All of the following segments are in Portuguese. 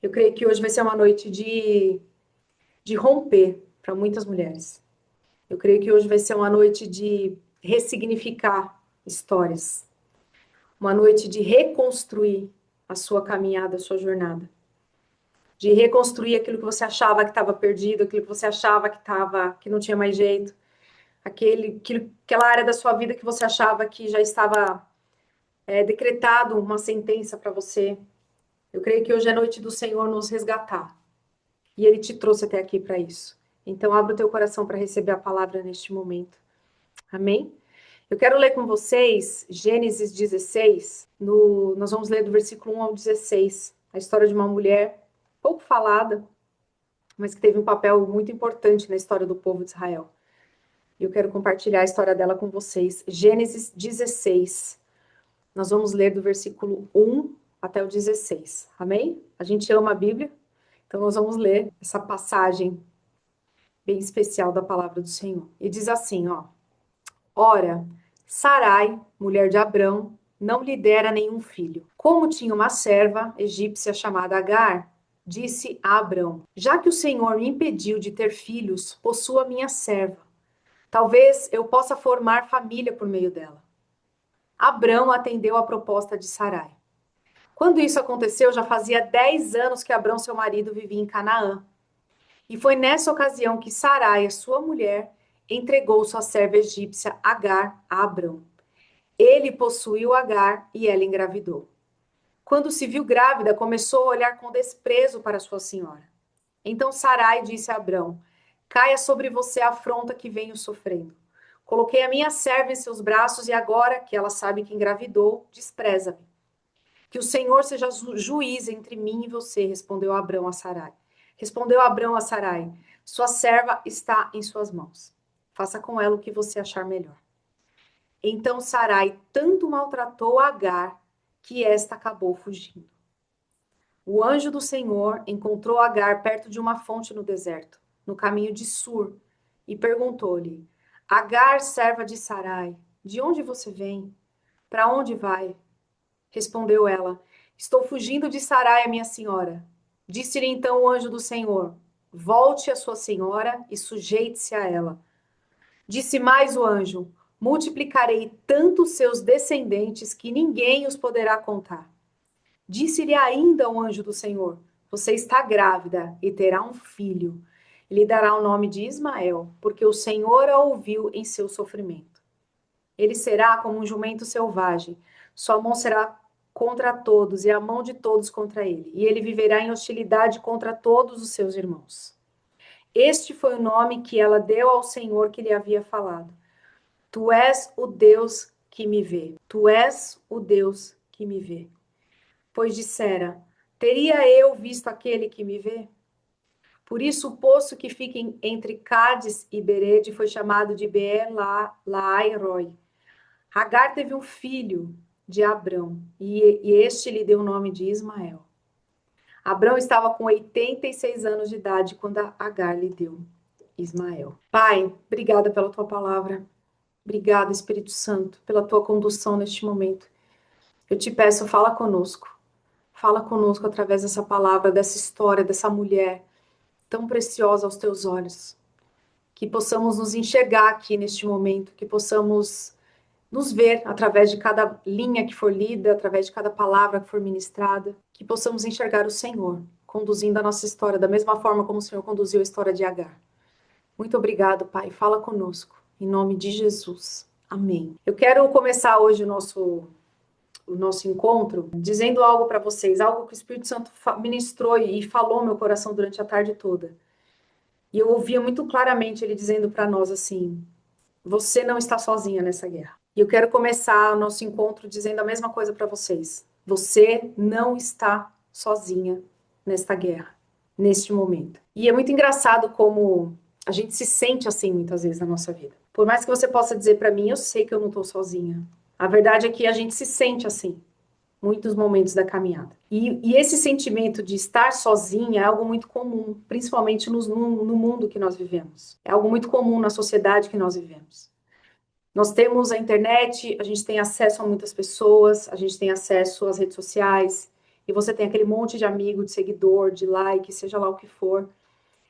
Eu creio que hoje vai ser uma noite de romper para muitas mulheres. Eu creio que hoje vai ser uma noite de ressignificar histórias, uma noite de reconstruir a sua caminhada, a sua jornada, de reconstruir aquilo que você achava que estava perdido, aquilo que você achava que não tinha mais jeito, aquela área da sua vida que você achava que já estava decretado uma sentença para você. Eu creio que hoje é noite do Senhor nos resgatar. E Ele te trouxe até aqui para isso. Então, abra o teu coração para receber a palavra neste momento. Amém? Eu quero ler com vocês Gênesis 16. Nós vamos ler do versículo 1 ao 16. A história de uma mulher pouco falada, mas que teve um papel muito importante na história do povo de Israel. E eu quero compartilhar a história dela com vocês. Gênesis 16. Nós vamos ler do versículo 1 até o 16. Amém? A gente ama a Bíblia, então nós vamos ler essa passagem bem especial da palavra do Senhor. E diz assim, ó: Ora, Sarai, mulher de Abrão, não lhe dera nenhum filho. Como tinha uma serva egípcia chamada Agar, disse a Abrão: Já que o Senhor me impediu de ter filhos, possua minha serva. Talvez eu possa formar família por meio dela. Abrão atendeu à proposta de Sarai. Quando isso aconteceu, já fazia 10 anos que Abrão, seu marido, vivia em Canaã. E foi nessa ocasião que Sarai, sua mulher, entregou sua serva egípcia Agar a Abrão. Ele possuiu Agar e ela engravidou. Quando se viu grávida, começou a olhar com desprezo para sua senhora. Então Sarai disse a Abrão: Caia sobre você a afronta que venho sofrendo. Coloquei a minha serva em seus braços e agora que ela sabe que engravidou, despreza-me. Que o Senhor seja juiz entre mim e você, respondeu Abrão a Sarai. Respondeu Abrão a Sarai: Sua serva está em suas mãos. Faça com ela o que você achar melhor. Então Sarai tanto maltratou Agar que esta acabou fugindo. O anjo do Senhor encontrou Agar perto de uma fonte no deserto, no caminho de Sur, e perguntou-lhe: Agar, serva de Sarai, de onde você vem? Para onde vai? Respondeu ela: Estou fugindo de Sarai, a minha senhora. Disse-lhe então o anjo do Senhor: Volte a sua senhora e sujeite-se a ela. Disse mais o anjo: Multiplicarei tanto os seus descendentes que ninguém os poderá contar. Disse-lhe ainda o anjo do Senhor: Você está grávida e terá um filho. Lhe dará o nome de Ismael, porque o Senhor a ouviu em seu sofrimento. Ele será como um jumento selvagem. Sua mão será contra todos e a mão de todos contra ele. E ele viverá em hostilidade contra todos os seus irmãos. Este foi o nome que ela deu ao Senhor que lhe havia falado. Tu és o Deus que me vê. Tu és o Deus que me vê. Pois dissera: Teria eu visto aquele que me vê? Por isso o poço que fica entre Cádiz e Berede foi chamado de Beer-Lahai-Roi. Agar teve um filho de Abrão, e este lhe deu o nome de Ismael. Abrão estava com 86 anos de idade quando Agar lhe deu Ismael. Pai, obrigada pela tua palavra. Obrigada, Espírito Santo, pela tua condução neste momento. Eu te peço, fala conosco. Fala conosco através dessa palavra, dessa história, dessa mulher tão preciosa aos teus olhos. Que possamos nos enxergar aqui neste momento, que possamos nos ver através de cada linha que for lida, através de cada palavra que for ministrada, que possamos enxergar o Senhor, conduzindo a nossa história da mesma forma como o Senhor conduziu a história de Agar. Muito obrigado, Pai. Fala conosco. Em nome de Jesus. Amém. Eu quero começar hoje o nosso encontro dizendo algo para vocês, algo que o Espírito Santo ministrou e falou no meu coração durante a tarde toda. E eu ouvia muito claramente ele dizendo para nós assim: você não está sozinha nessa guerra. E eu quero começar o nosso encontro dizendo a mesma coisa para vocês. Você não está sozinha nesta guerra, neste momento. E é muito engraçado como a gente se sente assim muitas vezes na nossa vida. Por mais que você possa dizer para mim, eu sei que eu não estou sozinha. A verdade é que a gente se sente assim, muitos momentos da caminhada. E esse sentimento de estar sozinha é algo muito comum, principalmente no mundo que nós vivemos. É algo muito comum na sociedade que nós vivemos. Nós temos a internet, a gente tem acesso a muitas pessoas, a gente tem acesso às redes sociais, e você tem aquele monte de amigo, de seguidor, de like, seja lá o que for.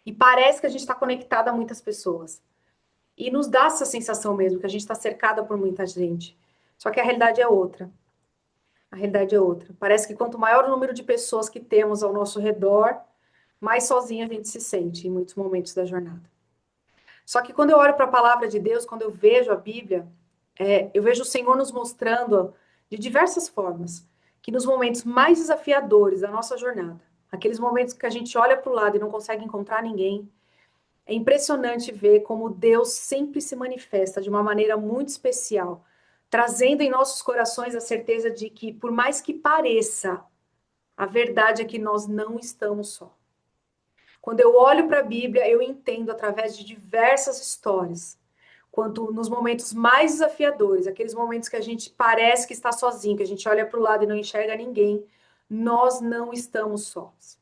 E parece que a gente está conectada a muitas pessoas. E nos dá essa sensação mesmo, que a gente está cercada por muita gente. Só que a realidade é outra. A realidade é outra. Parece que quanto maior o número de pessoas que temos ao nosso redor, mais sozinha a gente se sente em muitos momentos da jornada. Só que quando eu olho para a palavra de Deus, quando eu vejo a Bíblia, eu vejo o Senhor nos mostrando de diversas formas que nos momentos mais desafiadores da nossa jornada, aqueles momentos que a gente olha para o lado e não consegue encontrar ninguém, é impressionante ver como Deus sempre se manifesta de uma maneira muito especial, trazendo em nossos corações a certeza de que, por mais que pareça, a verdade é que nós não estamos só. Quando eu olho para a Bíblia, eu entendo através de diversas histórias, quanto nos momentos mais desafiadores, aqueles momentos que a gente parece que está sozinho, que a gente olha para o lado e não enxerga ninguém, nós não estamos sós.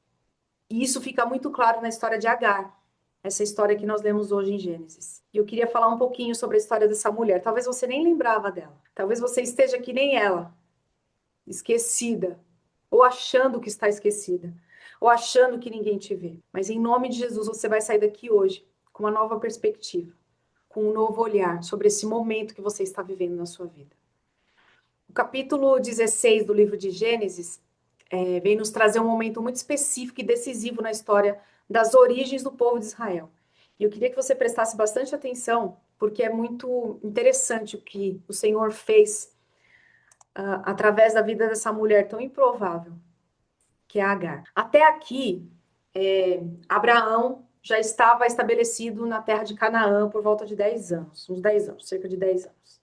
E isso fica muito claro na história de Agar, essa história que nós lemos hoje em Gênesis. E eu queria falar um pouquinho sobre a história dessa mulher. Talvez você nem lembrava dela. Talvez você esteja que nem ela, esquecida, ou achando que está esquecida, ou achando que ninguém te vê. Mas em nome de Jesus, você vai sair daqui hoje com uma nova perspectiva, com um novo olhar sobre esse momento que você está vivendo na sua vida. O capítulo 16 do livro de Gênesis vem nos trazer um momento muito específico e decisivo na história das origens do povo de Israel. E eu queria que você prestasse bastante atenção, porque é muito interessante o que o Senhor fez através da vida dessa mulher tão improvável, que é Agar. Até aqui, Abraão já estava estabelecido na terra de Canaã por volta de 10 anos, uns 10 anos, cerca de 10 anos.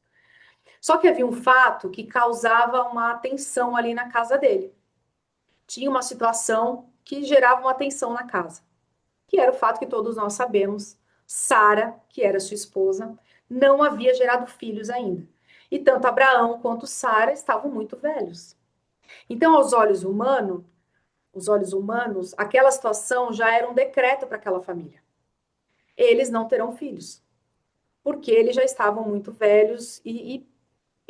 Só que havia um fato que causava uma tensão ali na casa dele. Tinha uma situação que gerava uma tensão na casa, que era o fato que todos nós sabemos, Sara, que era sua esposa, não havia gerado filhos ainda. E tanto Abraão quanto Sara estavam muito velhos. Então, os olhos humanos, aquela situação já era um decreto para aquela família. Eles não terão filhos, porque eles já estavam muito velhos e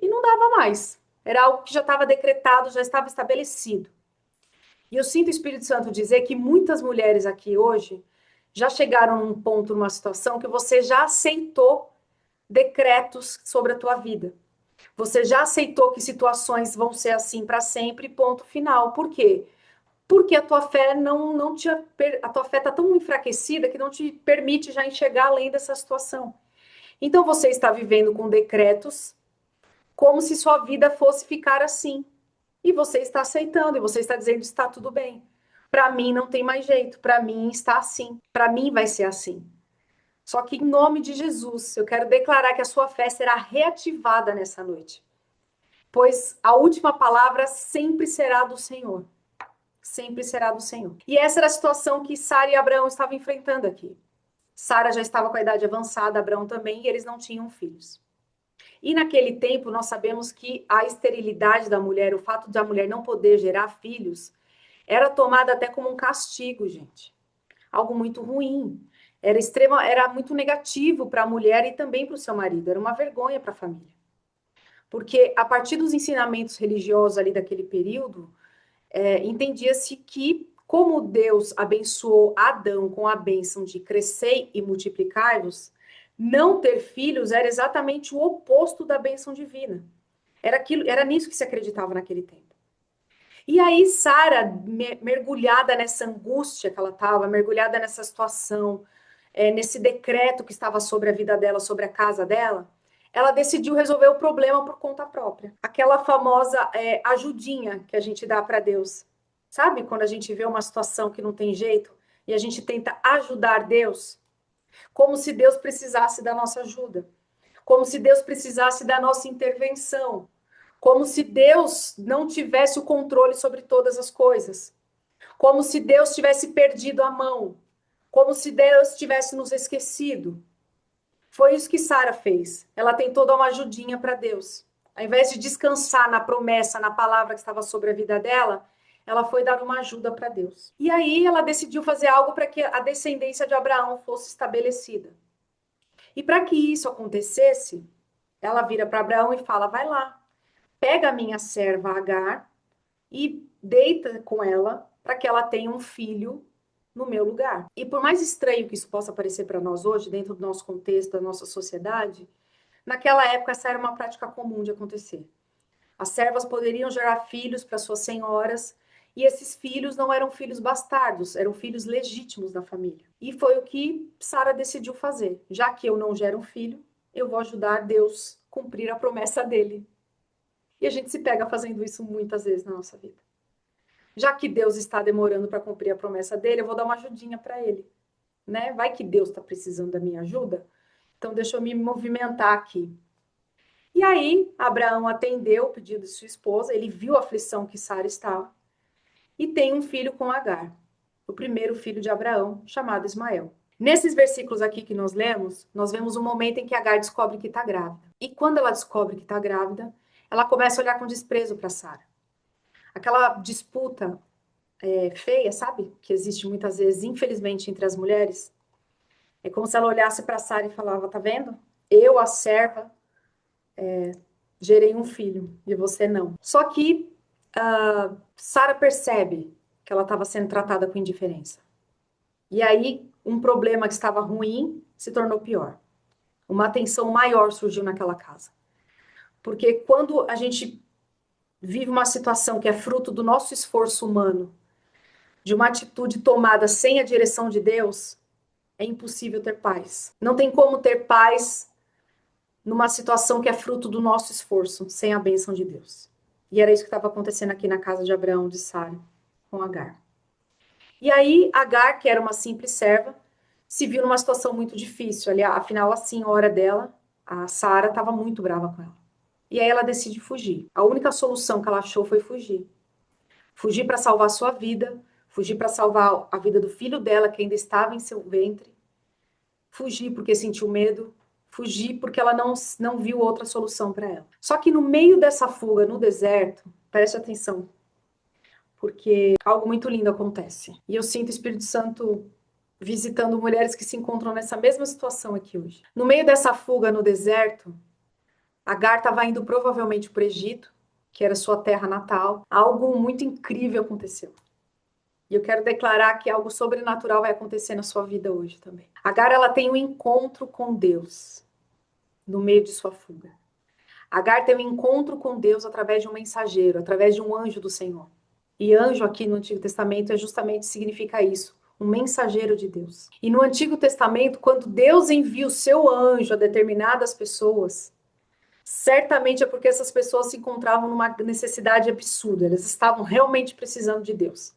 não dava mais. Era algo que já estava decretado, já estava estabelecido. E eu sinto o Espírito Santo dizer que muitas mulheres aqui hoje já chegaram num ponto, numa situação que você já aceitou decretos sobre a tua vida. Você já aceitou que situações vão ser assim para sempre, ponto final. Por quê? Porque a tua fé não te a tua fé está tão enfraquecida que não te permite já enxergar além dessa situação. Então você está vivendo com decretos como se sua vida fosse ficar assim. E você está aceitando, e você está dizendo está tudo bem. Para mim não tem mais jeito, para mim está assim, para mim vai ser assim. Só que em nome de Jesus, eu quero declarar que a sua fé será reativada nessa noite. Pois a última palavra sempre será do Senhor. Sempre será do Senhor. E essa era a situação que Sara e Abraão estavam enfrentando aqui. Sara já estava com a idade avançada, Abraão também, e eles não tinham filhos. E naquele tempo, nós sabemos que a esterilidade da mulher, o fato de a mulher não poder gerar filhos, era tomada até como um castigo, gente. Algo muito ruim. Era muito negativo para a mulher e também para o seu marido. Era uma vergonha para a família. Porque a partir dos ensinamentos religiosos ali daquele período, entendia-se que, como Deus abençoou Adão com a bênção de crescer e multiplicar-vos, não ter filhos era exatamente o oposto da bênção divina. Era nisso que se acreditava naquele tempo. E aí, Sara, mergulhada nessa angústia que ela estava, mergulhada nessa situação, nesse decreto que estava sobre a vida dela, sobre a casa dela, ela decidiu resolver o problema por conta própria. Aquela famosa ajudinha que a gente dá para Deus. Sabe quando a gente vê uma situação que não tem jeito e a gente tenta ajudar Deus? Como se Deus precisasse da nossa ajuda. Como se Deus precisasse da nossa intervenção. Como se Deus não tivesse o controle sobre todas as coisas. Como se Deus tivesse perdido a mão. Como se Deus tivesse nos esquecido. Foi isso que Sara fez. Ela tentou dar uma ajudinha para Deus. Ao invés de descansar na promessa, na palavra que estava sobre a vida dela, ela foi dar uma ajuda para Deus. E aí ela decidiu fazer algo para que a descendência de Abraão fosse estabelecida. E para que isso acontecesse, ela vira para Abraão e fala: vai lá, pega a minha serva Agar e deita com ela para que ela tenha um filho no meu lugar. E por mais estranho que isso possa parecer para nós hoje, dentro do nosso contexto, da nossa sociedade, naquela época essa era uma prática comum de acontecer. As servas poderiam gerar filhos para suas senhoras, e esses filhos não eram filhos bastardos, eram filhos legítimos da família. E foi o que Sara decidiu fazer. Já que eu não gero um filho, eu vou ajudar Deus a cumprir a promessa dele. E a gente se pega fazendo isso muitas vezes na nossa vida. Já que Deus está demorando para cumprir a promessa dele, eu vou dar uma ajudinha para ele, né? Vai que Deus está precisando da minha ajuda, então deixa eu me movimentar aqui. E aí, Abraão atendeu o pedido de sua esposa, ele viu a aflição que Sara estava, e tem um filho com Agar, o primeiro filho de Abraão, chamado Ismael. Nesses versículos aqui que nós lemos, nós vemos um momento em que Agar descobre que está grávida. E quando ela descobre que está grávida, ela começa a olhar com desprezo para Sara. Aquela disputa feia, sabe? Que existe muitas vezes, infelizmente, entre as mulheres. É como se ela olhasse para Sara e falava: tá vendo? Eu, a serva, gerei um filho e você não. Só que Sara percebe que ela estava sendo tratada com indiferença. E aí, um problema que estava ruim se tornou pior. Uma tensão maior surgiu naquela casa. Porque quando a gente vive uma situação que é fruto do nosso esforço humano, de uma atitude tomada sem a direção de Deus, é impossível ter paz. Não tem como ter paz numa situação que é fruto do nosso esforço, sem a bênção de Deus. E era isso que estava acontecendo aqui na casa de Abraão, de Sara, com Agar. E aí, Agar, que era uma simples serva, se viu numa situação muito difícil. Ali, afinal, a senhora dela, a Sara, estava muito brava com ela. E aí ela decide fugir. A única solução que ela achou foi fugir. Fugir para salvar sua vida, fugir para salvar a vida do filho dela, que ainda estava em seu ventre. Fugir porque sentiu medo, fugir porque ela não viu outra solução para ela. Só que no meio dessa fuga no deserto, preste atenção, porque algo muito lindo acontece. E eu sinto o Espírito Santo visitando mulheres que se encontram nessa mesma situação aqui hoje. No meio dessa fuga no deserto, Agar estava indo provavelmente para o Egito, que era sua terra natal. Algo muito incrível aconteceu. E eu quero declarar que algo sobrenatural vai acontecer na sua vida hoje também. Agar, ela tem um encontro com Deus no meio de sua fuga. Agar tem um encontro com Deus através de um mensageiro, através de um anjo do Senhor. E anjo aqui no Antigo Testamento justamente significa isso, um mensageiro de Deus. E no Antigo Testamento, quando Deus envia o seu anjo a determinadas pessoas, certamente é porque essas pessoas se encontravam numa necessidade absurda, elas estavam realmente precisando de Deus.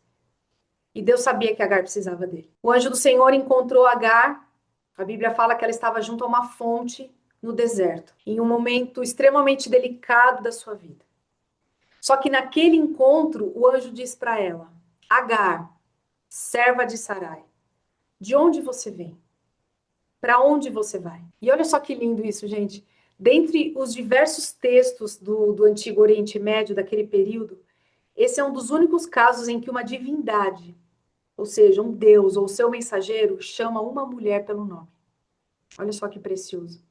E Deus sabia que Agar precisava dele. O anjo do Senhor encontrou Agar. A Bíblia fala que ela estava junto a uma fonte no deserto, em um momento extremamente delicado da sua vida. Só que naquele encontro, o anjo diz para ela: Agar, serva de Sarai, de onde você vem? Para onde você vai? E olha só que lindo isso, gente. Dentre os diversos textos do Antigo Oriente Médio, daquele período, esse é um dos únicos casos em que uma divindade, ou seja, um Deus ou seu mensageiro, chama uma mulher pelo nome. Olha só que precioso.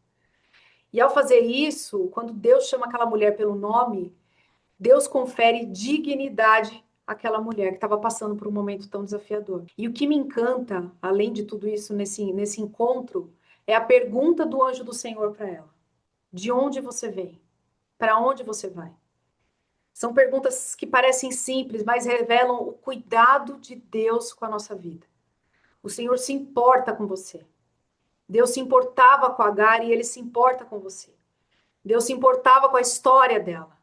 E ao fazer isso, quando Deus chama aquela mulher pelo nome, Deus confere dignidade àquela mulher que estava passando por um momento tão desafiador. E o que me encanta, além de tudo isso, nesse encontro, é a pergunta do anjo do Senhor para ela: de onde você vem? Para onde você vai? São perguntas que parecem simples, mas revelam o cuidado de Deus com a nossa vida. O Senhor se importa com você. Deus se importava com Agar e ele se importa com você. Deus se importava com a história dela.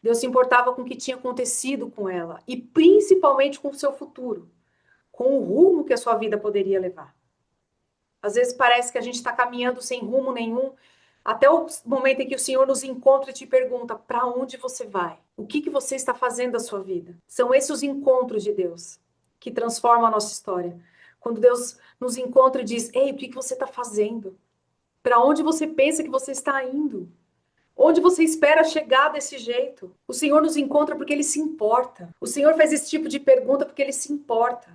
Deus se importava com o que tinha acontecido com ela e principalmente com o seu futuro, com o rumo que a sua vida poderia levar. Às vezes parece que a gente está caminhando sem rumo nenhum, até o momento em que o Senhor nos encontra e te pergunta: para onde você vai? O que você está fazendo da sua vida? São esses os encontros de Deus que transformam a nossa história. Quando Deus nos encontra e diz: ei, o que você está fazendo? Para onde você pensa que você está indo? Onde você espera chegar desse jeito? O Senhor nos encontra porque Ele se importa. O Senhor faz esse tipo de pergunta porque Ele se importa.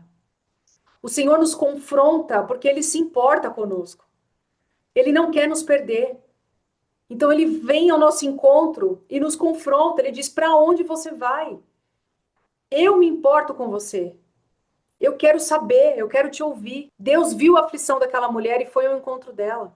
O Senhor nos confronta porque Ele se importa conosco. Ele não quer nos perder. Então Ele vem ao nosso encontro e nos confronta. Ele diz: para onde você vai? Eu me importo com você. Eu quero saber, eu quero te ouvir. Deus viu a aflição daquela mulher e foi ao encontro dela.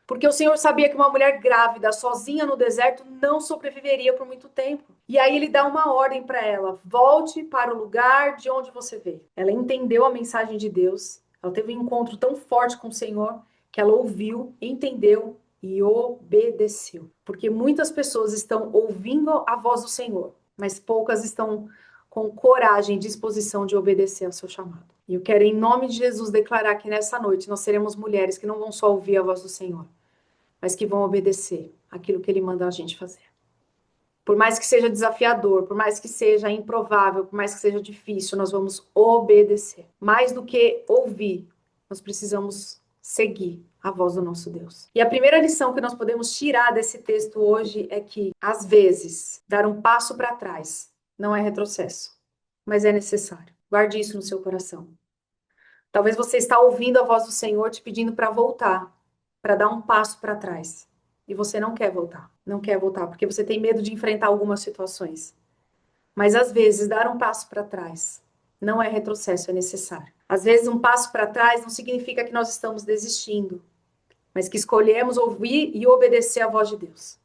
Porque o Senhor sabia que uma mulher grávida, sozinha no deserto, não sobreviveria por muito tempo. E aí ele dá uma ordem para ela: volte para o lugar de onde você veio. Ela entendeu a mensagem de Deus. Ela teve um encontro tão forte com o Senhor que ela ouviu, entendeu e obedeceu. Porque muitas pessoas estão ouvindo a voz do Senhor, mas poucas estão com coragem e disposição de obedecer ao seu chamado. E eu quero, em nome de Jesus, declarar que nessa noite nós seremos mulheres que não vão só ouvir a voz do Senhor, mas que vão obedecer aquilo que Ele manda a gente fazer. Por mais que seja desafiador, por mais que seja improvável, por mais que seja difícil, nós vamos obedecer. Mais do que ouvir, nós precisamos seguir a voz do nosso Deus. E a primeira lição que nós podemos tirar desse texto hoje é que, às vezes, dar um passo para trás não é retrocesso, mas é necessário. Guarde isso no seu coração. Talvez você está ouvindo a voz do Senhor te pedindo para voltar, para dar um passo para trás. E você não quer voltar. Não quer voltar porque você tem medo de enfrentar algumas situações. Mas às vezes dar um passo para trás não é retrocesso, é necessário. Às vezes um passo para trás não significa que nós estamos desistindo, mas que escolhemos ouvir e obedecer a voz de Deus.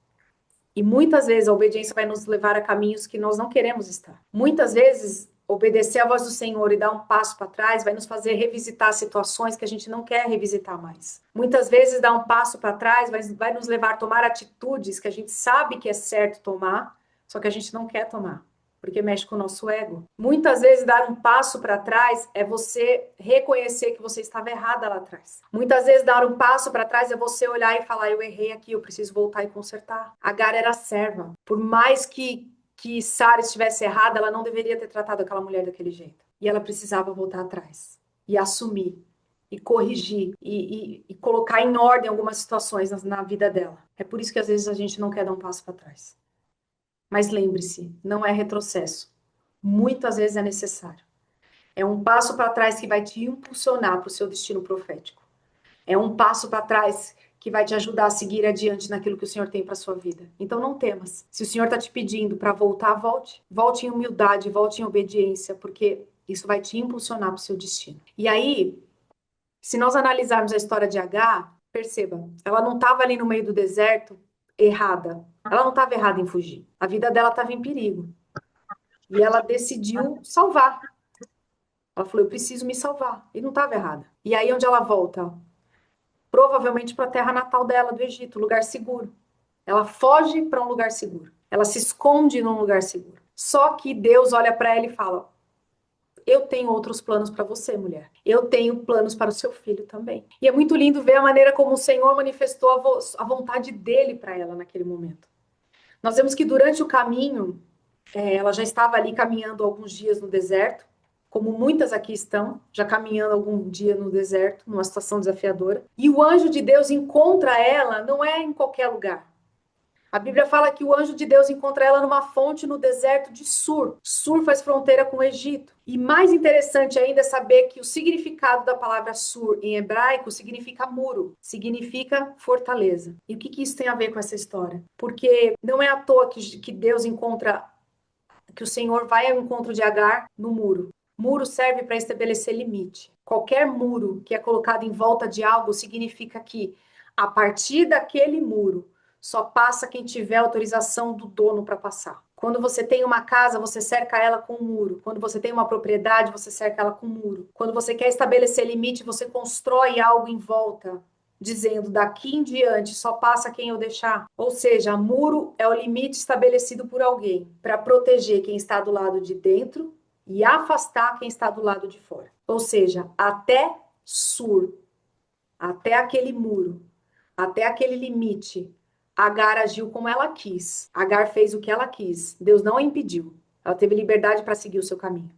E muitas vezes a obediência vai nos levar a caminhos que nós não queremos estar. Muitas vezes, obedecer a voz do Senhor e dar um passo para trás vai nos fazer revisitar situações que a gente não quer revisitar mais. Muitas vezes, dar um passo para trás vai nos levar a tomar atitudes que a gente sabe que é certo tomar, só que a gente não quer tomar, porque mexe com o nosso ego. Muitas vezes, dar um passo para trás é você reconhecer que você estava errada lá atrás. Muitas vezes, dar um passo para trás é você olhar e falar: eu errei aqui, eu preciso voltar e consertar. Agar era serva. Por mais que Sara estivesse errada, ela não deveria ter tratado aquela mulher daquele jeito. E ela precisava voltar atrás e assumir e corrigir e colocar em ordem algumas situações na vida dela. É por isso que às vezes a gente não quer dar um passo para trás. Mas lembre-se, não é retrocesso. Muitas vezes é necessário. É um passo para trás que vai te impulsionar para o seu destino profético. É um passo para trás que vai te ajudar a seguir adiante naquilo que o Senhor tem para sua vida. Então não temas. Se o Senhor está te pedindo para voltar, volte. Volte em humildade, volte em obediência, porque isso vai te impulsionar para o seu destino. E aí, se nós analisarmos a história de Agar, perceba, ela não estava ali no meio do deserto errada. Ela não estava errada em fugir. A vida dela estava em perigo. E ela decidiu salvar. Ela falou: eu preciso me salvar. E não estava errada. E aí, onde ela volta? Provavelmente para a terra natal dela, do Egito, lugar seguro. Ela foge para um lugar seguro. Ela se esconde num lugar seguro. Só que Deus olha para ela e fala: eu tenho outros planos para você, mulher. Eu tenho planos para o seu filho também. E é muito lindo ver a maneira como o Senhor manifestou a vontade dele para ela naquele momento. Nós vemos que durante o caminho, ela já estava ali caminhando alguns dias no deserto, como muitas aqui estão, já caminhando algum dia no deserto, numa situação desafiadora. E o anjo de Deus encontra ela, não é em qualquer lugar. A Bíblia fala que o anjo de Deus encontra ela numa fonte no deserto de Sur. Sur faz fronteira com o Egito. E mais interessante ainda é saber que o significado da palavra Sur em hebraico significa muro, significa fortaleza. E o que isso tem a ver com essa história? Porque não é à toa que Deus encontra, que o Senhor vai ao encontro de Agar no muro. Muro serve para estabelecer limite. Qualquer muro que é colocado em volta de algo significa que, a partir daquele muro, só passa quem tiver autorização do dono para passar. Quando você tem uma casa, você cerca ela com um muro. Quando você tem uma propriedade, você cerca ela com um muro. Quando você quer estabelecer limite, você constrói algo em volta, dizendo: daqui em diante só passa quem eu deixar. Ou seja, muro é o limite estabelecido por alguém para proteger quem está do lado de dentro e afastar quem está do lado de fora. Ou seja, até Sur, até aquele muro, até aquele limite, Agar agiu como ela quis. Agar fez o que ela quis. Deus não a impediu. Ela teve liberdade para seguir o seu caminho.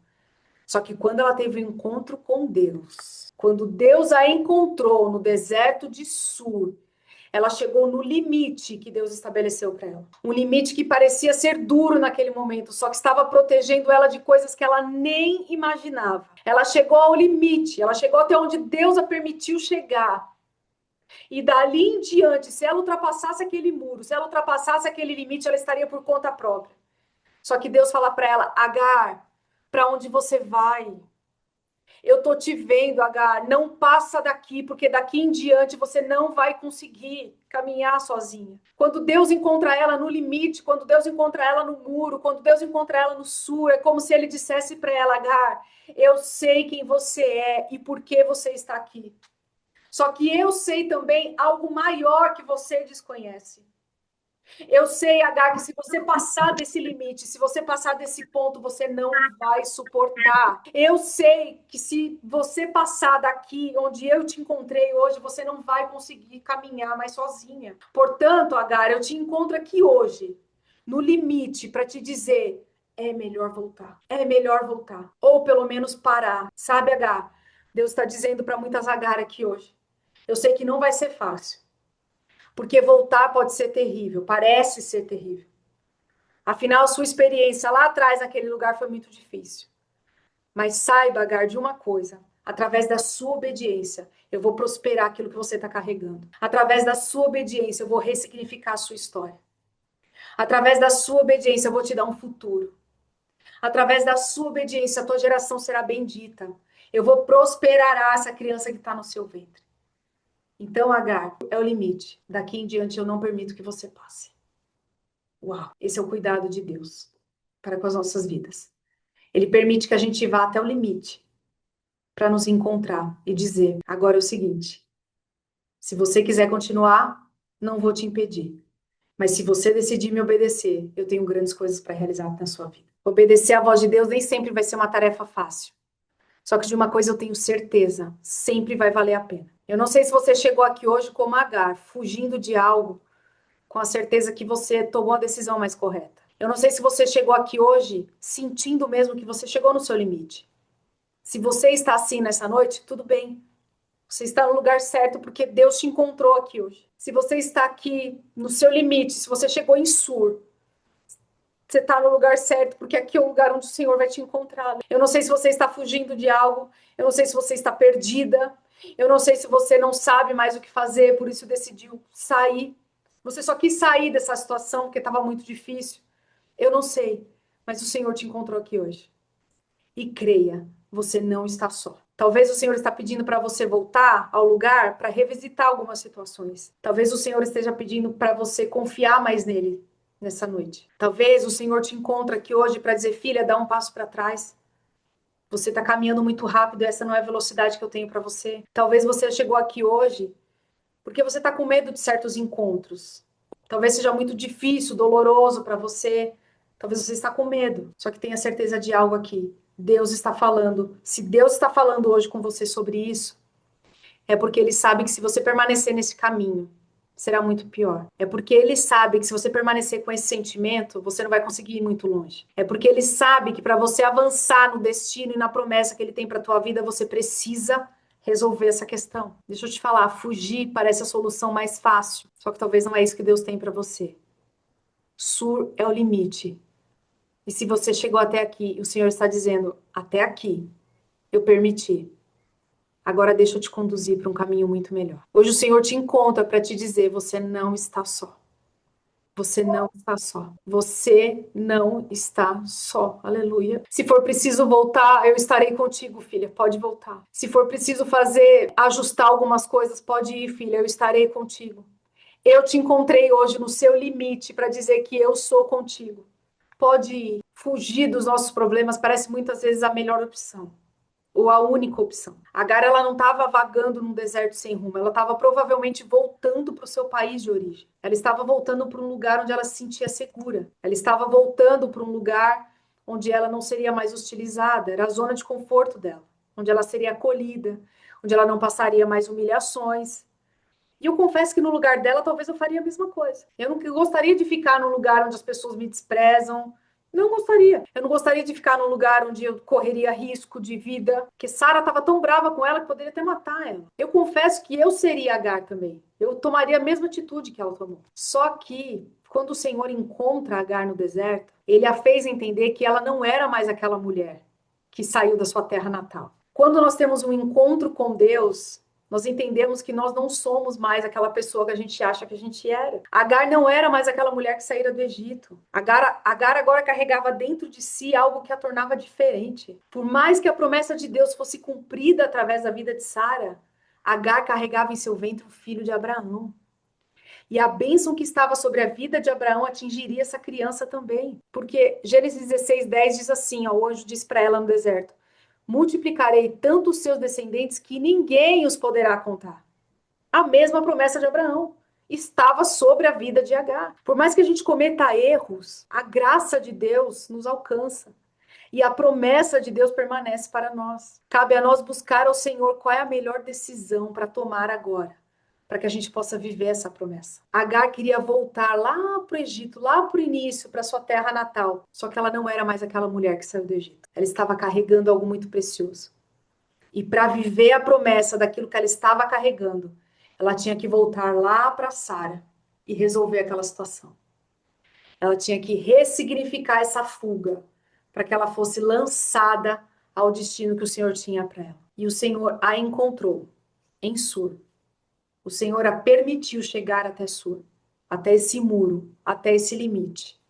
Só que quando ela teve um encontro com Deus, quando Deus a encontrou no deserto de Sur, ela chegou no limite que Deus estabeleceu para ela. Um limite que parecia ser duro naquele momento, só que estava protegendo ela de coisas que ela nem imaginava. Ela chegou ao limite, ela chegou até onde Deus a permitiu chegar. E dali em diante, se ela ultrapassasse aquele muro, se ela ultrapassasse aquele limite, ela estaria por conta própria. Só que Deus fala para ela: Agar, Para onde você vai? Eu tô te vendo, Agar. Não passa daqui, porque daqui em diante você não vai conseguir caminhar sozinha. Quando Deus encontra ela no limite, quando Deus encontra ela no muro, quando Deus encontra ela no sul, é como se ele dissesse para ela, Agar, eu sei quem você é e por que você está aqui. Só que eu sei também algo maior que você desconhece. Eu sei, Agar, que se você passar desse limite, se você passar desse ponto, você não vai suportar. Eu sei que se você passar daqui, onde eu te encontrei hoje, você não vai conseguir caminhar mais sozinha. Portanto, Agar, eu te encontro aqui hoje, no limite, para te dizer: é melhor voltar. É melhor voltar. Ou pelo menos parar. Sabe, Agar? Deus está dizendo para muitas Agar aqui hoje. Eu sei que não vai ser fácil. Porque voltar pode ser terrível, parece ser terrível. Afinal, sua experiência lá atrás, naquele lugar, foi muito difícil. Mas saiba, Agar, de uma coisa: através da sua obediência, eu vou prosperar aquilo que você está carregando. Através da sua obediência, eu vou ressignificar a sua história. Através da sua obediência, eu vou te dar um futuro. Através da sua obediência, a tua geração será bendita. Eu vou prosperar essa criança que está no seu ventre. Então, Agar, é o limite. Daqui em diante, eu não permito que você passe. Uau, esse é o cuidado de Deus para com as nossas vidas. Ele permite que a gente vá até o limite para nos encontrar e dizer: agora é o seguinte, se você quiser continuar, não vou te impedir. Mas se você decidir me obedecer, eu tenho grandes coisas para realizar na sua vida. Obedecer à voz de Deus nem sempre vai ser uma tarefa fácil. Só que de uma coisa eu tenho certeza, sempre vai valer a pena. Eu não sei se você chegou aqui hoje como Agar, fugindo de algo, com a certeza que você tomou a decisão mais correta. Eu não sei se você chegou aqui hoje sentindo mesmo que você chegou no seu limite. Se você está assim nessa noite, tudo bem. Você está no lugar certo porque Deus te encontrou aqui hoje. Se você está aqui no seu limite, se você chegou em Sur, você está no lugar certo porque aqui é o lugar onde o Senhor vai te encontrar. Eu não sei se você está fugindo de algo, eu não sei se você está perdida, eu não sei se você não sabe mais o que fazer, por isso decidiu sair. Você só quis sair dessa situação porque estava muito difícil. Eu não sei, mas o Senhor te encontrou aqui hoje. E creia, você não está só. Talvez o Senhor está pedindo para você voltar ao lugar para revisitar algumas situações. Talvez o Senhor esteja pedindo para você confiar mais nele nessa noite. Talvez o Senhor te encontre aqui hoje para dizer: filha, dá um passo para trás. Você está caminhando muito rápido, essa não é a velocidade que eu tenho para você. Talvez você chegou aqui hoje porque você está com medo de certos encontros. Talvez seja muito difícil, doloroso para você. Talvez você está com medo. Só que tenha certeza de algo aqui. Deus está falando. Se Deus está falando hoje com você sobre isso, é porque Ele sabe que se você permanecer nesse caminho, será muito pior. É porque Ele sabe que se você permanecer com esse sentimento, você não vai conseguir ir muito longe. É porque Ele sabe que para você avançar no destino e na promessa que Ele tem para tua vida, você precisa resolver essa questão. Deixa eu te falar, fugir parece a solução mais fácil, só que talvez não é isso que Deus tem para você. Sur é o limite. E se você chegou até aqui, o Senhor está dizendo: até aqui, eu permiti. Agora deixa eu te conduzir para um caminho muito melhor. Hoje o Senhor te encontra para te dizer: você não está só. Você não está só. Você não está só. Aleluia. Se for preciso voltar, eu estarei contigo, filha. Pode voltar. Se for preciso ajustar algumas coisas, pode ir, filha. Eu estarei contigo. Eu te encontrei hoje no seu limite para dizer que eu sou contigo. Pode ir. Fugir dos nossos problemas parece muitas vezes a melhor opção. Ou a única opção. Agar, ela não estava vagando num deserto sem rumo, ela estava provavelmente voltando para o seu país de origem. Ela estava voltando para um lugar onde ela se sentia segura. Ela estava voltando para um lugar onde ela não seria mais hostilizada, era a zona de conforto dela, onde ela seria acolhida, onde ela não passaria mais humilhações. E eu confesso que no lugar dela, talvez eu faria a mesma coisa. Eu não gostaria de ficar num lugar onde as pessoas me desprezam. Não gostaria. Eu não gostaria de ficar num lugar onde eu correria risco de vida. Porque Sara estava tão brava com ela que poderia até matar ela. Eu confesso que eu seria Agar também. Eu tomaria a mesma atitude que ela tomou. Só que, quando o Senhor encontra Agar no deserto, ele a fez entender que ela não era mais aquela mulher que saiu da sua terra natal. Quando nós temos um encontro com Deus, Nós entendemos que nós não somos mais aquela pessoa que a gente acha que a gente era. Agar não era mais aquela mulher que saíra do Egito. Agar agora carregava dentro de si algo que a tornava diferente. Por mais que a promessa de Deus fosse cumprida através da vida de Sara, Agar carregava em seu ventre o filho de Abraão. E a bênção que estava sobre a vida de Abraão atingiria essa criança também. Porque Gênesis 16:10 diz assim, ó, o anjo disse para ela no deserto: multiplicarei tanto os seus descendentes que ninguém os poderá contar. A mesma promessa de Abraão estava sobre a vida de Agar. Por mais que a gente cometa erros, a graça de Deus nos alcança. E a promessa de Deus permanece para nós. Cabe a nós buscar ao Senhor qual é a melhor decisão para tomar agora, para que a gente possa viver essa promessa. Agar queria voltar lá para o Egito, lá para o início, para sua terra natal. Só que ela não era mais aquela mulher que saiu do Egito. Ela estava carregando algo muito precioso. E para viver a promessa daquilo que ela estava carregando, ela tinha que voltar lá para Sara e resolver aquela situação. Ela tinha que ressignificar essa fuga para que ela fosse lançada ao destino que o Senhor tinha para ela. E o Senhor a encontrou em Sur. O Senhor a permitiu chegar até Sur, até esse muro, até esse limite,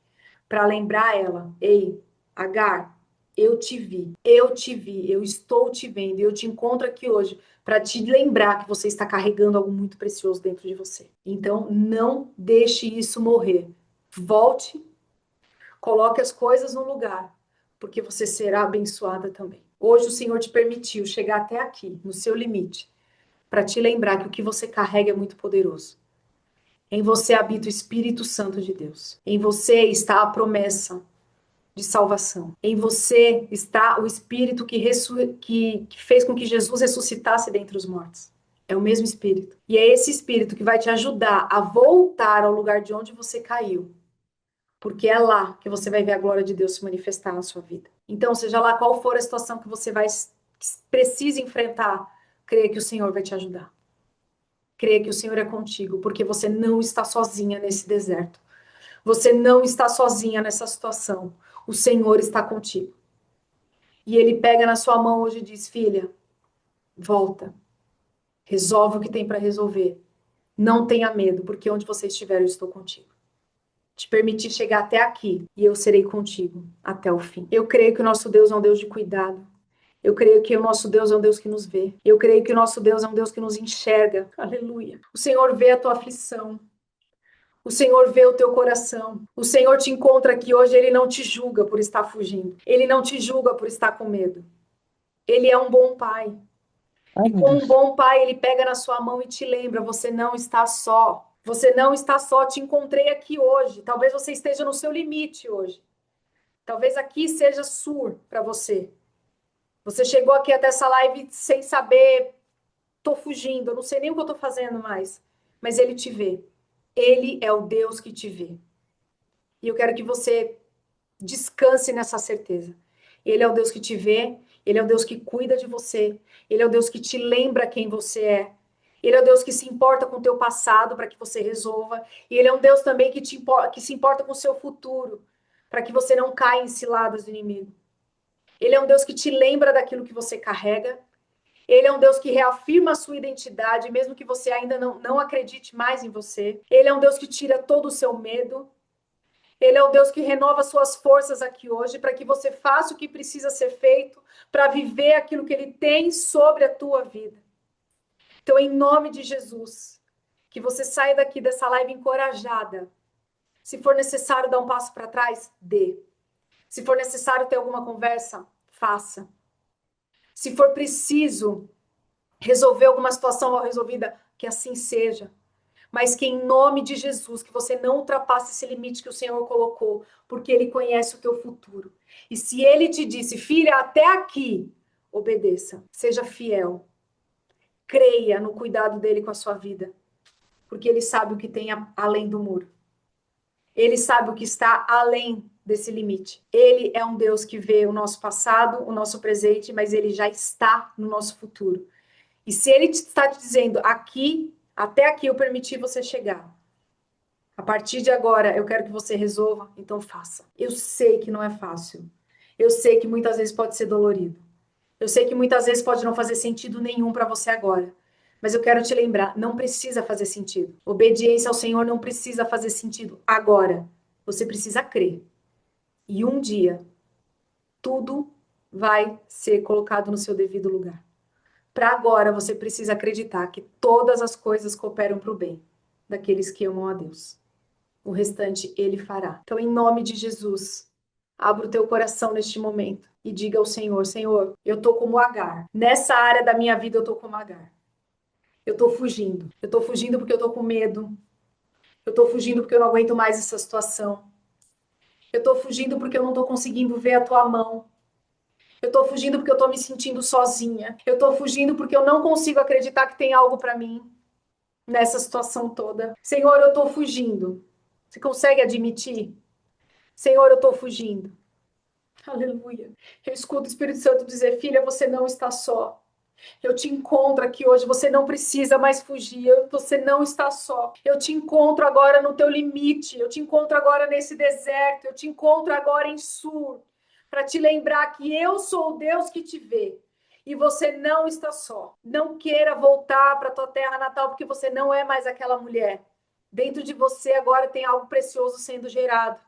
para lembrar ela: ei, Agar, eu te vi, eu estou te vendo, eu te encontro aqui hoje para te lembrar que você está carregando algo muito precioso dentro de você. Então, não deixe isso morrer. Volte, coloque as coisas no lugar, porque você será abençoada também. Hoje o Senhor te permitiu chegar até aqui, no seu limite, para te lembrar que o que você carrega é muito poderoso. Em você habita o Espírito Santo de Deus. Em você está a promessa de salvação. Em você está o Espírito que fez com que Jesus ressuscitasse dentre os mortos. É o mesmo Espírito. E é esse Espírito que vai te ajudar a voltar ao lugar de onde você caiu. Porque é lá que você vai ver a glória de Deus se manifestar na sua vida. Então, seja lá qual for a situação que você precisa enfrentar, creia que o Senhor vai te ajudar. Creia que o Senhor é contigo, porque você não está sozinha nesse deserto. Você não está sozinha nessa situação. O Senhor está contigo. E Ele pega na sua mão hoje e diz: filha, volta. Resolve o que tem para resolver. Não tenha medo, porque onde você estiver, eu estou contigo. Te permiti chegar até aqui e eu serei contigo até o fim. Eu creio que o nosso Deus é um Deus de cuidado. Eu creio que o nosso Deus é um Deus que nos vê. Eu creio que o nosso Deus é um Deus que nos enxerga. Aleluia. O Senhor vê a tua aflição. O Senhor vê o teu coração. O Senhor te encontra aqui hoje. Ele não te julga por estar fugindo. Ele não te julga por estar com medo. Ele é um bom pai. Ai, E meu como um Deus. bom pai, ele pega na sua mão e te lembra: você não está só. Você não está só. Te encontrei aqui hoje. Talvez você esteja no seu limite hoje. Talvez aqui seja Sur para você. Você chegou aqui até essa live sem saber, tô fugindo, eu não sei nem o que eu tô fazendo mais. Mas ele te vê. Ele é o Deus que te vê. E eu quero que você descanse nessa certeza. Ele é o Deus que te vê, ele é o Deus que cuida de você, ele é o Deus que te lembra quem você é. Ele é o Deus que se importa com o teu passado para que você resolva. E ele é um Deus também que se importa com o seu futuro, para que você não caia em ciladas do inimigo. Ele é um Deus que te lembra daquilo que você carrega. Ele é um Deus que reafirma a sua identidade, mesmo que você ainda não acredite mais em você. Ele é um Deus que tira todo o seu medo. Ele é o Deus que renova suas forças aqui hoje para que você faça o que precisa ser feito para viver aquilo que ele tem sobre a tua vida. Então, em nome de Jesus, que você saia daqui dessa live encorajada. Se for necessário dar um passo para trás, dê. Se for necessário ter alguma conversa, faça. Se for preciso resolver alguma situação mal resolvida, que assim seja. Mas que em nome de Jesus, que você não ultrapasse esse limite que o Senhor colocou, porque Ele conhece o teu futuro. E se Ele te disse, filha, até aqui, obedeça, seja fiel, creia no cuidado dEle com a sua vida, porque Ele sabe o que tem além do muro. Ele sabe o que está além desse limite. Ele é um Deus que vê o nosso passado, o nosso presente, mas Ele já está no nosso futuro. E se Ele está te dizendo, aqui, até aqui eu permiti você chegar, a partir de agora, eu quero que você resolva, então faça. Eu sei que não é fácil. Eu sei que muitas vezes pode ser dolorido. Eu sei que muitas vezes pode não fazer sentido nenhum para você agora. Mas eu quero te lembrar, não precisa fazer sentido. Obediência ao Senhor não precisa fazer sentido agora. Você precisa crer. E um dia, tudo vai ser colocado no seu devido lugar. Para agora, você precisa acreditar que todas as coisas cooperam para o bem daqueles que amam a Deus. O restante Ele fará. Então, em nome de Jesus, abra o teu coração neste momento e diga ao Senhor, Senhor, eu tô como Agar. Nessa área da minha vida, eu tô como Agar. Eu tô fugindo. Eu tô fugindo porque eu tô com medo. Eu tô fugindo porque eu não aguento mais essa situação. Eu tô fugindo porque eu não tô conseguindo ver a tua mão. Eu tô fugindo porque eu tô me sentindo sozinha. Eu tô fugindo porque eu não consigo acreditar que tem algo para mim nessa situação toda. Senhor, eu tô fugindo. Você consegue admitir? Senhor, eu tô fugindo. Aleluia. Eu escuto o Espírito Santo dizer: filha, você não está só. Eu te encontro aqui hoje, você não precisa mais fugir, você não está só. Eu te encontro agora no teu limite, eu te encontro agora nesse deserto, eu te encontro agora em Sur, para te lembrar que eu sou o Deus que te vê. E você não está só. Não queira voltar para tua terra natal, porque você não é mais aquela mulher. Dentro de você agora tem algo precioso sendo gerado.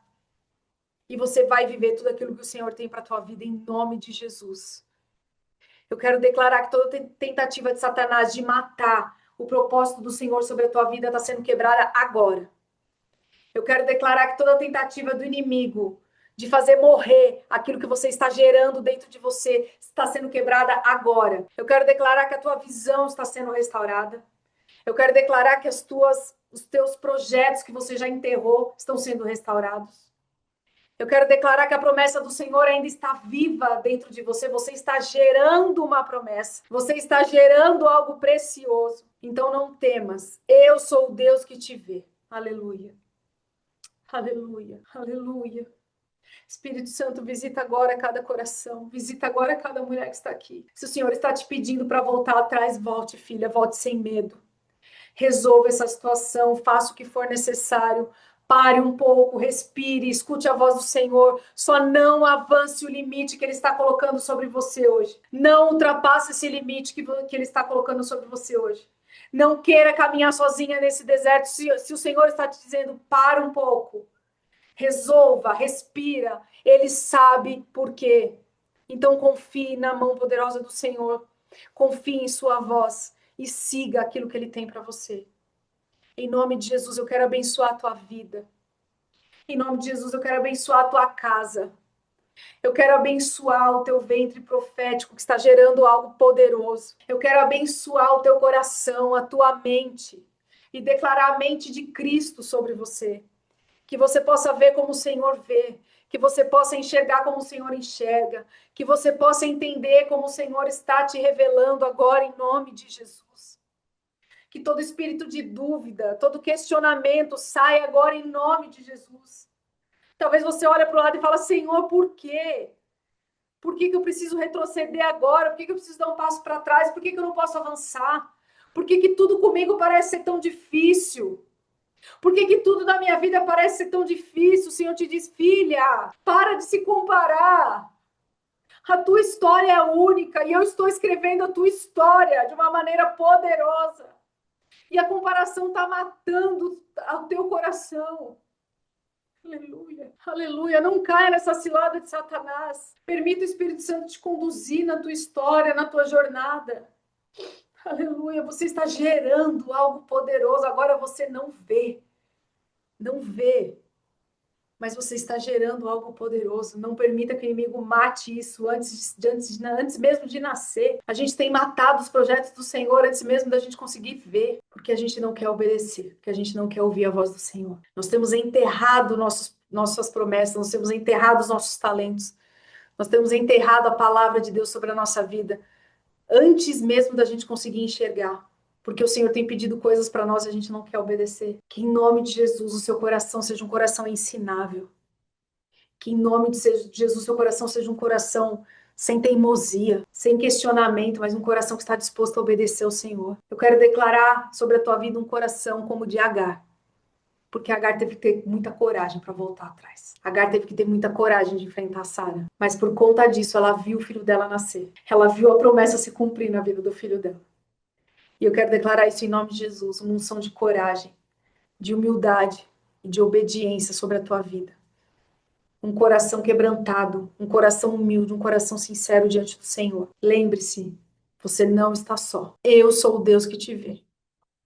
E você vai viver tudo aquilo que o Senhor tem para tua vida em nome de Jesus. Eu quero declarar que toda tentativa de Satanás de matar o propósito do Senhor sobre a tua vida está sendo quebrada agora. Eu quero declarar que toda tentativa do inimigo de fazer morrer aquilo que você está gerando dentro de você está sendo quebrada agora. Eu quero declarar que a tua visão está sendo restaurada. Eu quero declarar que os teus projetos que você já enterrou estão sendo restaurados. Eu quero declarar que a promessa do Senhor ainda está viva dentro de você. Você está gerando uma promessa. Você está gerando algo precioso. Então não temas. Eu sou o Deus que te vê. Aleluia. Aleluia. Aleluia. Espírito Santo, visita agora cada coração. Visita agora cada mulher que está aqui. Se o Senhor está te pedindo para voltar atrás, volte, filha. Volte sem medo. Resolva essa situação. Faça o que for necessário. Pare um pouco, respire, escute a voz do Senhor. Só não avance o limite que Ele está colocando sobre você hoje. Não ultrapasse esse limite que Ele está colocando sobre você hoje. Não queira caminhar sozinha nesse deserto. Se o Senhor está te dizendo, para um pouco. Resolva, respira. Ele sabe por quê. Então confie na mão poderosa do Senhor. Confie em sua voz e siga aquilo que Ele tem para você. Em nome de Jesus, eu quero abençoar a tua vida. Em nome de Jesus, eu quero abençoar a tua casa. Eu quero abençoar o teu ventre profético que está gerando algo poderoso. Eu quero abençoar o teu coração, a tua mente e declarar a mente de Cristo sobre você. Que você possa ver como o Senhor vê, que você possa enxergar como o Senhor enxerga, que você possa entender como o Senhor está te revelando agora em nome de Jesus. Que todo espírito de dúvida, todo questionamento saia agora em nome de Jesus. Talvez você olhe para o lado e fala, Senhor, por quê? Por que eu preciso retroceder agora? Por que eu preciso dar um passo para trás? Por que eu não posso avançar? Por que tudo comigo parece ser tão difícil? Por que tudo na minha vida parece ser tão difícil? O Senhor te diz, filha, para de se comparar. A tua história é única e eu estou escrevendo a tua história de uma maneira poderosa. E a comparação está matando o teu coração. Aleluia, aleluia. Não caia nessa cilada de Satanás. Permita o Espírito Santo te conduzir na tua história, na tua jornada. Aleluia, você está gerando algo poderoso. Agora você não vê. Não vê. Mas você está gerando algo poderoso. Não permita que o inimigo mate isso antes mesmo de nascer. A gente tem matado os projetos do Senhor antes mesmo da gente conseguir ver, porque a gente não quer obedecer, porque a gente não quer ouvir a voz do Senhor. Nós temos enterrado nossas promessas, nós temos enterrado os nossos talentos, nós temos enterrado a palavra de Deus sobre a nossa vida antes mesmo da gente conseguir enxergar. Porque o Senhor tem pedido coisas para nós e a gente não quer obedecer. Que em nome de Jesus o seu coração seja um coração ensinável. Que em nome de Jesus o seu coração seja um coração sem teimosia, sem questionamento, mas um coração que está disposto a obedecer ao Senhor. Eu quero declarar sobre a tua vida um coração como o de Agar. Porque Agar teve que ter muita coragem para voltar atrás. Agar teve que ter muita coragem de enfrentar Sara. Mas por conta disso, ela viu o filho dela nascer. Ela viu a promessa se cumprir na vida do filho dela. E eu quero declarar isso em nome de Jesus, uma unção de coragem, de humildade e de obediência sobre a tua vida. Um coração quebrantado, um coração humilde, um coração sincero diante do Senhor. Lembre-se, você não está só. Eu sou o Deus que te vê.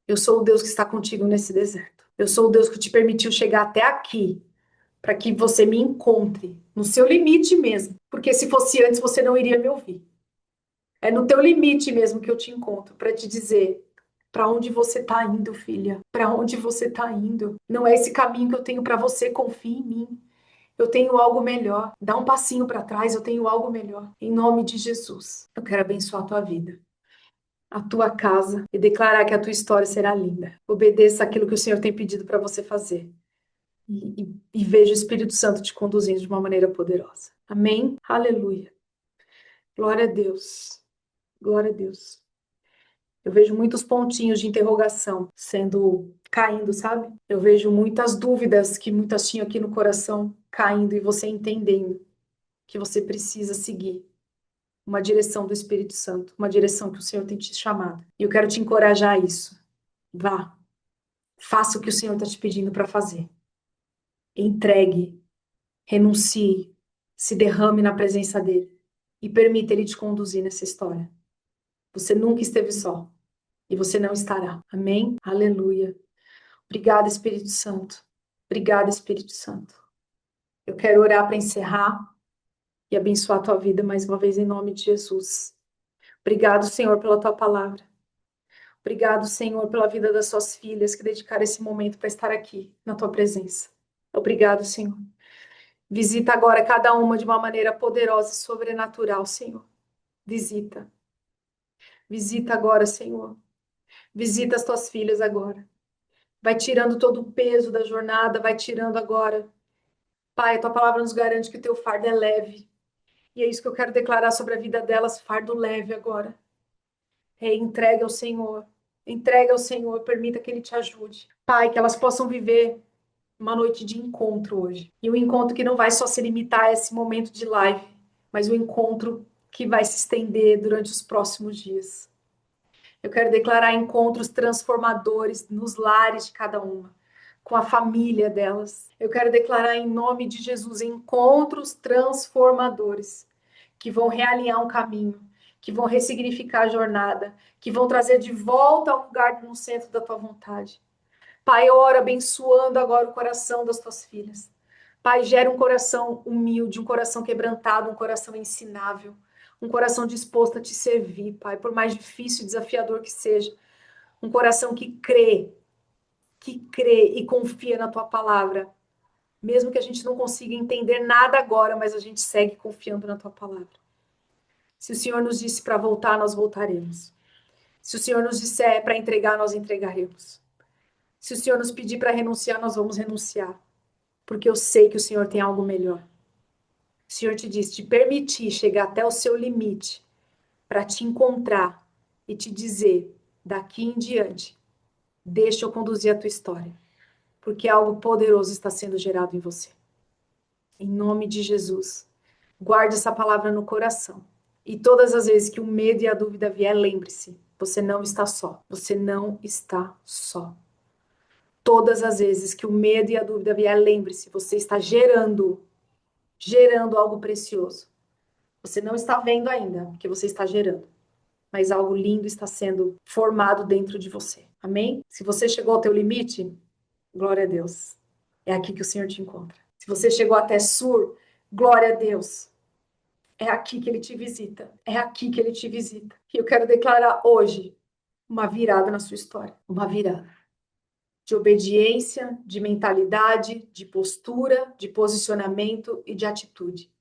Eu sou o Deus que está contigo nesse deserto. Eu sou o Deus que te permitiu chegar até aqui, para que você me encontre no seu limite mesmo. Porque se fosse antes, você não iria me ouvir. É no teu limite mesmo que eu te encontro, para te dizer para onde você está indo, filha. Para onde você está indo? Não é esse caminho que eu tenho para você, confie em mim. Eu tenho algo melhor. Dá um passinho para trás, eu tenho algo melhor. Em nome de Jesus, eu quero abençoar a tua vida, a tua casa e declarar que a tua história será linda. Obedeça aquilo que o Senhor tem pedido para você fazer. E veja o Espírito Santo te conduzindo de uma maneira poderosa. Amém? Aleluia. Glória a Deus. Glória a Deus. Eu vejo muitos pontinhos de interrogação sendo caindo, sabe? Eu vejo muitas dúvidas que muitas tinham aqui no coração caindo e você entendendo que você precisa seguir uma direção do Espírito Santo, uma direção que o Senhor tem te chamado. E eu quero te encorajar a isso. Vá, faça o que o Senhor está te pedindo para fazer. Entregue, renuncie, se derrame na presença dele e permita ele te conduzir nessa história. Você nunca esteve só e você não estará. Amém? Aleluia. Obrigada, Espírito Santo. Obrigada, Espírito Santo. Eu quero orar para encerrar e abençoar a tua vida mais uma vez em nome de Jesus. Obrigado, Senhor, pela tua palavra. Obrigado, Senhor, pela vida das suas filhas que dedicaram esse momento para estar aqui na tua presença. Obrigado, Senhor. Visita agora cada uma de uma maneira poderosa e sobrenatural, Senhor. Visita. Visita agora, Senhor. Visita as tuas filhas agora. Vai tirando todo o peso da jornada, vai tirando agora. Pai, a tua palavra nos garante que o teu fardo é leve. E é isso que eu quero declarar sobre a vida delas, fardo leve agora. Entregue ao Senhor. Entregue ao Senhor, permita que Ele te ajude. Pai, que elas possam viver uma noite de encontro hoje. E um encontro que não vai só se limitar a esse momento de live, mas um encontro que vai se estender durante os próximos dias. Eu quero declarar encontros transformadores nos lares de cada uma, com a família delas. Eu quero declarar em nome de Jesus encontros transformadores que vão realinhar um caminho, que vão ressignificar a jornada, que vão trazer de volta ao lugar no centro da tua vontade. Pai, eu oro abençoando agora o coração das tuas filhas. Pai, gera um coração humilde, um coração quebrantado, um coração ensinável, um coração disposto a te servir, Pai, por mais difícil e desafiador que seja. Um coração que crê e confia na tua palavra. Mesmo que a gente não consiga entender nada agora, mas a gente segue confiando na tua palavra. Se o Senhor nos disse para voltar, nós voltaremos. Se o Senhor nos disser para entregar, nós entregaremos. Se o Senhor nos pedir para renunciar, nós vamos renunciar. Porque eu sei que o Senhor tem algo melhor. O Senhor te disse, te permitir chegar até o seu limite para te encontrar e te dizer, daqui em diante, deixa eu conduzir a tua história. Porque algo poderoso está sendo gerado em você. Em nome de Jesus. Guarde essa palavra no coração. E todas as vezes que o medo e a dúvida vier, lembre-se, você não está só. Você não está só. Todas as vezes que o medo e a dúvida vier, lembre-se, você está gerando algo precioso. Você não está vendo ainda, porque você está gerando, mas algo lindo está sendo formado dentro de você. Amém? Se você chegou ao teu limite, glória a Deus. É aqui que o Senhor te encontra. Se você chegou até Sur, glória a Deus. É aqui que ele te visita. É aqui que ele te visita. E eu quero declarar hoje uma virada na sua história. Uma virada. De obediência, de mentalidade, de postura, de posicionamento e de atitude.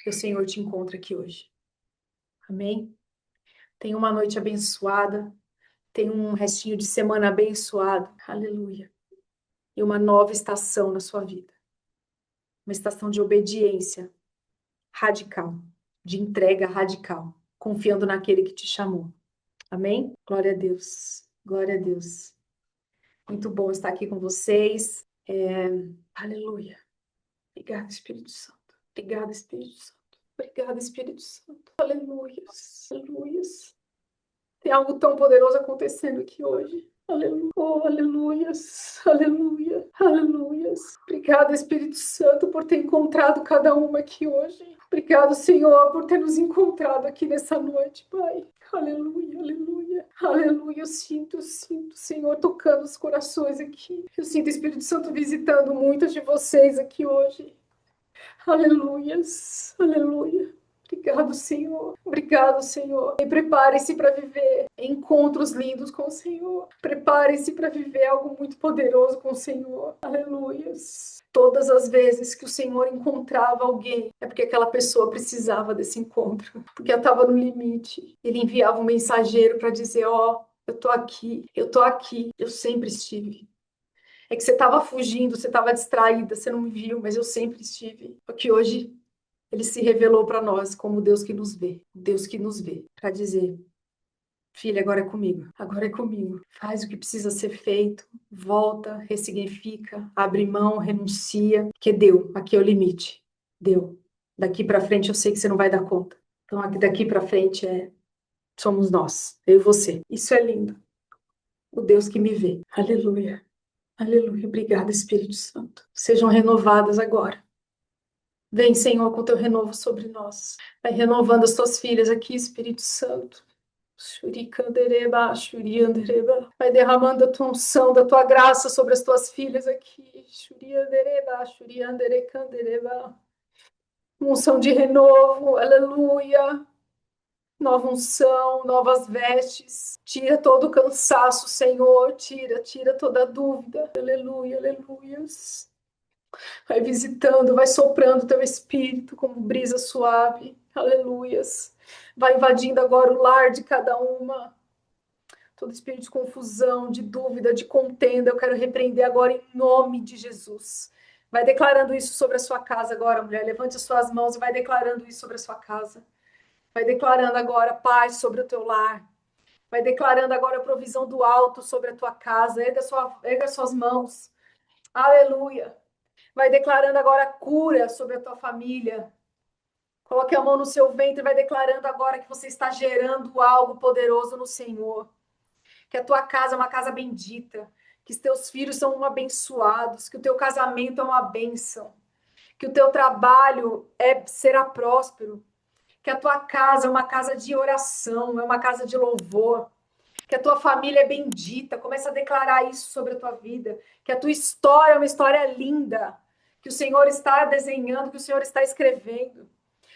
Que o Senhor te encontra aqui hoje. Amém? Tenha uma noite abençoada. Tenha um restinho de semana abençoado. Aleluia. E uma nova estação na sua vida. Uma estação de obediência radical, de entrega radical, confiando naquele que te chamou. Amém? Glória a Deus. Glória a Deus. Muito bom estar aqui com vocês. Aleluia. Obrigada, Espírito Santo. Obrigada, Espírito Santo. Obrigada, Espírito Santo. Aleluia. Aleluia. Tem algo tão poderoso acontecendo aqui hoje. Aleluia. Oh, aleluias. Aleluia. Aleluias. Obrigada, Espírito Santo, por ter encontrado cada uma aqui hoje. Obrigado, Senhor, por ter nos encontrado aqui nessa noite, Pai. Aleluia, aleluia. Aleluia. Eu sinto, Senhor, tocando os corações aqui. Eu sinto o Espírito Santo visitando muitas de vocês aqui hoje. Aleluias. Aleluia. Obrigado, Senhor. Obrigado, Senhor. E prepare-se para viver encontros lindos com o Senhor. Prepare-se para viver algo muito poderoso com o Senhor. Aleluias. Todas as vezes que o Senhor encontrava alguém, é porque aquela pessoa precisava desse encontro, porque ela estava no limite. Ele enviava um mensageiro para dizer: ó, eu tô aqui, eu sempre estive. É que você estava fugindo, você estava distraída, você não me viu, mas eu sempre estive. Porque hoje ele se revelou para nós como Deus que nos vê, Deus que nos vê, para dizer: filha, agora é comigo, agora é comigo. Faz o que precisa ser feito, volta, ressignifica, abre mão, renuncia, que deu, aqui é o limite. Deu. Daqui para frente eu sei que você não vai dar conta. Então aqui daqui para frente somos nós, eu e você. Isso é lindo. O Deus que me vê. Aleluia. Aleluia. Obrigada, Espírito Santo. Sejam renovadas agora. Vem, Senhor, com teu renovo sobre nós. Vai renovando as tuas filhas aqui, Espírito Santo. Shurikandereba, shuriandereba. Vai derramando a tua unção, da tua graça sobre as tuas filhas aqui. Shuriandereba, shurianderekandereba. Unção de renovo, aleluia. Nova unção, novas vestes. Tira todo o cansaço, Senhor. Tira toda a dúvida. Aleluia, aleluias. Vai visitando, vai soprando teu espírito como brisa suave. Aleluias. Vai invadindo agora o lar de cada uma. Todo espírito de confusão, de dúvida, de contenda, eu quero repreender agora em nome de Jesus. Vai declarando isso sobre a sua casa agora, mulher. Levante as suas mãos e vai declarando isso sobre a sua casa. Vai declarando agora paz sobre o teu lar. Vai declarando agora a provisão do alto sobre a tua casa. Erga as suas mãos. Aleluia. Vai declarando agora cura sobre a tua família. Coloque a mão no seu ventre e vai declarando agora que você está gerando algo poderoso no Senhor. Que a tua casa é uma casa bendita. Que os teus filhos são abençoados. Que o teu casamento é uma bênção. Que o teu trabalho será próspero. Que a tua casa é uma casa de oração, é uma casa de louvor. Que a tua família é bendita. Começa a declarar isso sobre a tua vida. Que a tua história é uma história linda. Que o Senhor está desenhando, que o Senhor está escrevendo.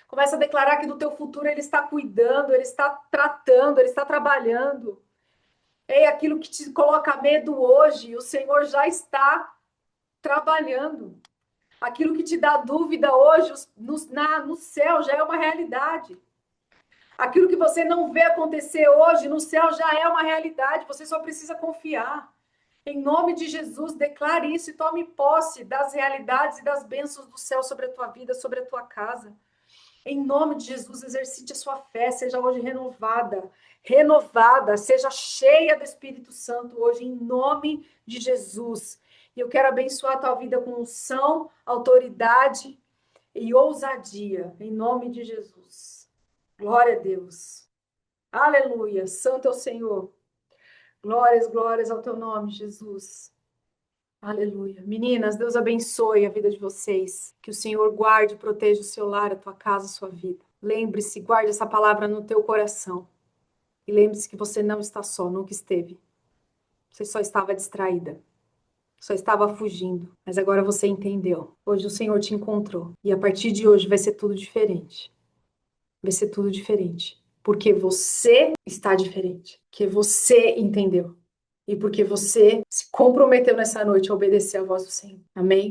Começa a declarar que do teu futuro Ele está cuidando, Ele está tratando, Ele está trabalhando. É aquilo que te coloca medo hoje, o Senhor já está trabalhando. Aquilo que te dá dúvida hoje, no céu já é uma realidade. Aquilo que você não vê acontecer hoje, no céu já é uma realidade. Você só precisa confiar. Em nome de Jesus, declare isso e tome posse das realidades e das bênçãos do céu sobre a tua vida, sobre a tua casa. Em nome de Jesus, exercite a sua fé, seja hoje renovada, seja cheia do Espírito Santo hoje, em nome de Jesus. E eu quero abençoar a tua vida com unção, autoridade e ousadia, em nome de Jesus. Glória a Deus. Aleluia. Santo é o Senhor. Glórias, glórias ao teu nome, Jesus. Aleluia. Meninas, Deus abençoe a vida de vocês. Que o Senhor guarde e proteja o seu lar, a tua casa, a sua vida. Lembre-se, guarde essa palavra no teu coração. E lembre-se que você não está só, nunca esteve. Você só estava distraída. Só estava fugindo. Mas agora você entendeu. Hoje o Senhor te encontrou. E a partir de hoje vai ser tudo diferente. Vai ser tudo diferente. Porque você está diferente. Porque você entendeu. E porque você se comprometeu nessa noite a obedecer à voz do Senhor. Amém?